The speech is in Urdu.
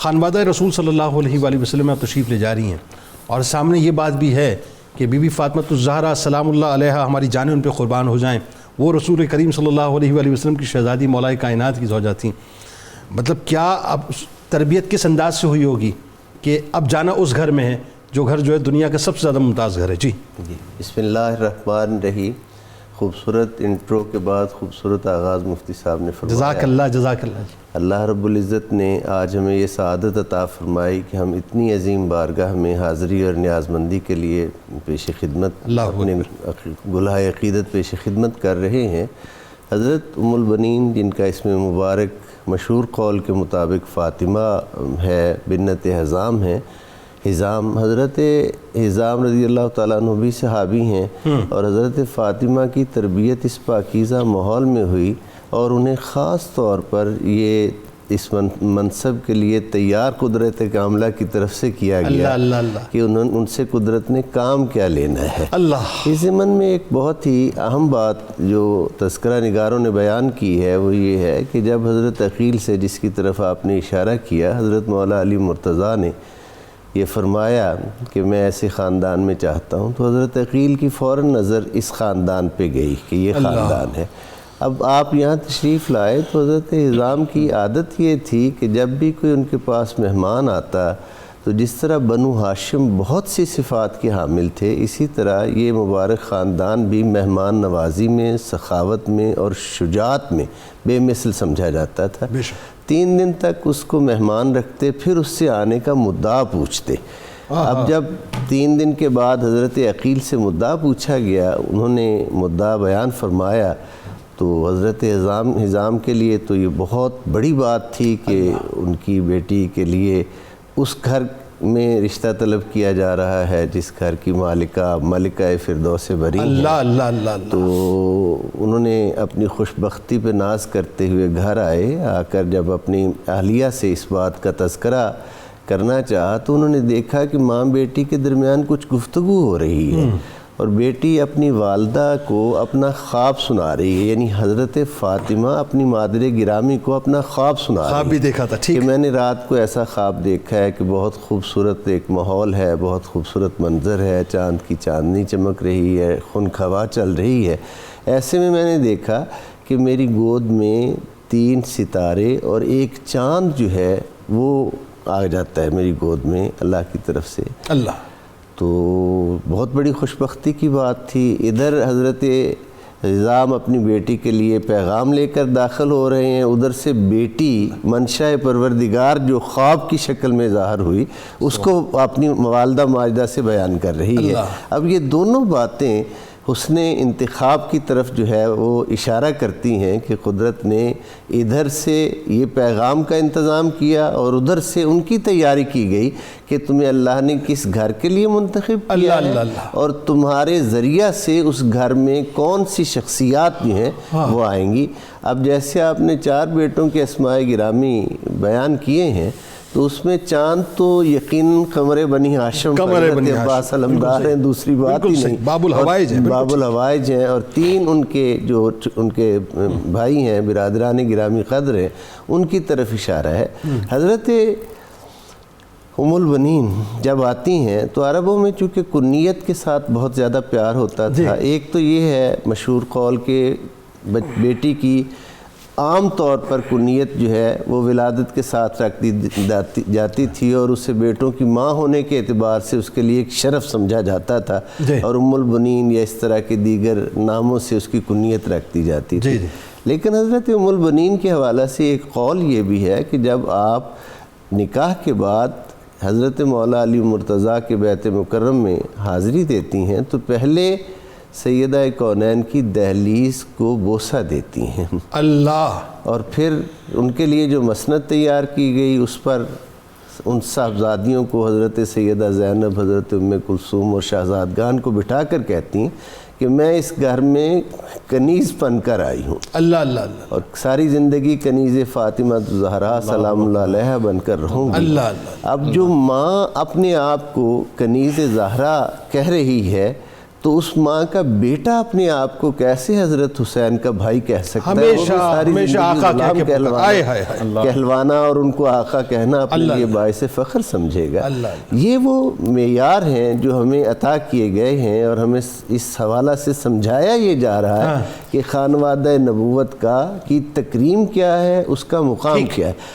خانوادہ رسول صلی اللہ علیہ وآلہ وسلم میں آپ تشریف لے جا رہی ہیں، اور سامنے یہ بات بھی ہے کہ بی بی فاطمہ الزہرا سلام اللہ علیہا، ہماری جانیں ان پہ قربان ہو جائیں، وہ رسول کریم صلی اللہ علیہ وآلہ وسلم کی شہزادی مولا کائنات کی زوجہ تھیں. مطلب کیا اب تربیت کس انداز سے ہوئی ہوگی کہ اب جانا اس گھر میں ہے جو گھر جو ہے دنیا کا سب سے زیادہ ممتاز گھر ہے؟ جی بسم اللہ الرحمن الرحیم. خوبصورت انٹرو کے بعد خوبصورت آغاز مفتی صاحب نے فرمایا. جزاک اللہ جزاک اللہ. اللہ رب العزت نے آج ہمیں یہ سعادت عطا فرمائی کہ ہم اتنی عظیم بارگاہ میں حاضری اور نیازمندی کے لیے پیش خدمت اپنے گلہائے عقیدت پیش خدمت کر رہے ہیں. حضرت ام البنین جن کا اسم مبارک مشہور قول کے مطابق فاطمہ ہے، بنت حزام ہے. حزام حضرت حزام رضی اللہ تعالیٰ عنہ بھی صحابی ہیں، اور حضرت فاطمہ کی تربیت اس پاکیزہ ماحول میں ہوئی، اور انہیں خاص طور پر یہ اس منصب کے لیے تیار قدرت کاملہ کی طرف سے کیا گیا کہ ان سے قدرت نے کام کیا لینا ہے. اس ضمن میں ایک بہت ہی اہم بات جو تذکرہ نگاروں نے بیان کی ہے وہ یہ ہے کہ جب حضرت عقیل سے، جس کی طرف آپ نے اشارہ کیا، حضرت مولا علی مرتضیٰ نے یہ فرمایا کہ میں ایسے خاندان میں چاہتا ہوں، تو حضرت عقیل کی فوراً نظر اس خاندان پہ گئی کہ یہ خاندان ہے. اب آپ یہاں تشریف لائے تو حضرت حزام کی عادت یہ تھی کہ جب بھی کوئی ان کے پاس مہمان آتا تو جس طرح بنو ہاشم بہت سی صفات کے حامل تھے، اسی طرح یہ مبارک خاندان بھی مہمان نوازی میں، سخاوت میں اور شجاعت میں بے مثل سمجھا جاتا تھا. 3 دن تک اس کو مہمان رکھتے، پھر اس سے آنے کا مدعا پوچھتے. اب جب 3 دن کے بعد حضرت عقیل سے مدعا پوچھا گیا، انہوں نے مدعا بیان فرمایا، تو حضرت حزام کے لیے تو یہ بہت بڑی بات تھی کہ ان کی بیٹی کے لیے اس گھر میں رشتہ طلب کیا جا رہا ہے جس گھر کی ملکہ فردوس بری ہے. تو انہوں نے اپنی خوش بختی پہ ناز کرتے ہوئے گھر آئے. آ کر جب اپنی اہلیہ سے اس بات کا تذکرہ کرنا چاہا تو انہوں نے دیکھا کہ ماں بیٹی کے درمیان کچھ گفتگو ہو رہی ہے، اور بیٹی اپنی والدہ کو اپنا خواب سنا رہی ہے. یعنی حضرت فاطمہ اپنی مادر گرامی کو اپنا خواب سنا رہی ہے. خواب بھی دیکھا تھا کہ میں نے رات کو ایسا خواب دیکھا ہے کہ بہت خوبصورت ایک ماحول ہے، بہت خوبصورت منظر ہے، چاند کی چاندنی چمک رہی ہے، خنک ہوا چل رہی ہے. ایسے میں نے دیکھا کہ میری گود میں 3 ستارے اور ایک چاند جو ہے وہ آ جاتا ہے میری گود میں اللہ کی طرف سے. تو بہت بڑی خوشبختی کی بات تھی. ادھر حضرت حزام اپنی بیٹی کے لیے پیغام لے کر داخل ہو رہے ہیں، ادھر سے بیٹی منشاء پروردگار جو خواب کی شکل میں ظاہر ہوئی اس کو اپنی والدہ ماجدہ سے بیان کر رہی ہے. اب یہ دونوں باتیں حسن انتخاب کی طرف جو ہے وہ اشارہ کرتی ہیں کہ قدرت نے ادھر سے یہ پیغام کا انتظام کیا اور ادھر سے ان کی تیاری کی گئی کہ تمہیں اللہ نے کس گھر کے لیے منتخب کیا ہے اور تمہارے ذریعہ سے اس گھر میں کون سی شخصیات جو ہیں وہ آئیں گی. اب جیسے آپ نے 4 بیٹوں کے اسماء گرامی بیان کیے ہیں تو اس میں چاند تو یقیناً قمر بنی ہاشم عباس علمدار ہیں، دوسری بات ہی نہیں، باب الحوائج ہیں، اور 3 ان کے جو ان کے بھائی ہیں برادران گرامی قدر ہیں ان کی طرف اشارہ ہے. حضرت ام البنین جب آتی ہیں تو عربوں میں چونکہ کنیت کے ساتھ بہت زیادہ پیار ہوتا تھا. ایک تو یہ ہے مشہور قول کہ بیٹی کی عام طور پر کنیت جو ہے وہ ولادت کے ساتھ رکھ دی جاتی تھی اور اسے بیٹوں کی ماں ہونے کے اعتبار سے اس کے لیے ایک شرف سمجھا جاتا تھا، اور ام البنین یا اس طرح کے دیگر ناموں سے اس کی کنیت رکھ دی جاتی تھی. لیکن حضرت ام البنین کے حوالہ سے ایک قول یہ بھی ہے کہ جب آپ نکاح کے بعد حضرت مولا علی مرتضیٰ کے بیت مکرم میں حاضری دیتی ہیں تو پہلے سیدہ کونین کی دہلیز کو بوسہ دیتی ہیں اور پھر ان کے لیے جو مسند تیار کی گئی اس پر ان صاحبزادیوں کو حضرت سیدہ زینب، حضرت ام کلثوم اور شہزادگان کو بٹھا کر کہتی ہیں کہ میں اس گھر میں کنیز بن کر آئی ہوں اور ساری زندگی کنیز فاطمہ الزہرا سلام اللہ علیہ بن کر رہوں گی. اب جو ماں اپنے آپ کو کنیز زہرا کہہ رہی ہے تو اس ماں کا بیٹا اپنے آپ کو کیسے حضرت حسین کا بھائی کہہ سکتا ہے؟ وہ بھی ساری ہمیشہ زندگی آقا کہہ غلام کے کہلوانا اور ان کو آقا کہنا اپنے لیے باعث فخر سمجھے گا۔ یہ وہ معیار ہیں جو ہمیں عطا کیے گئے ہیں، اور ہمیں اس حوالہ سے سمجھایا یہ جا رہا ہے کہ خانوادہ نبوت کی تکریم کیا ہے، اس کا مقام کیا ہے۔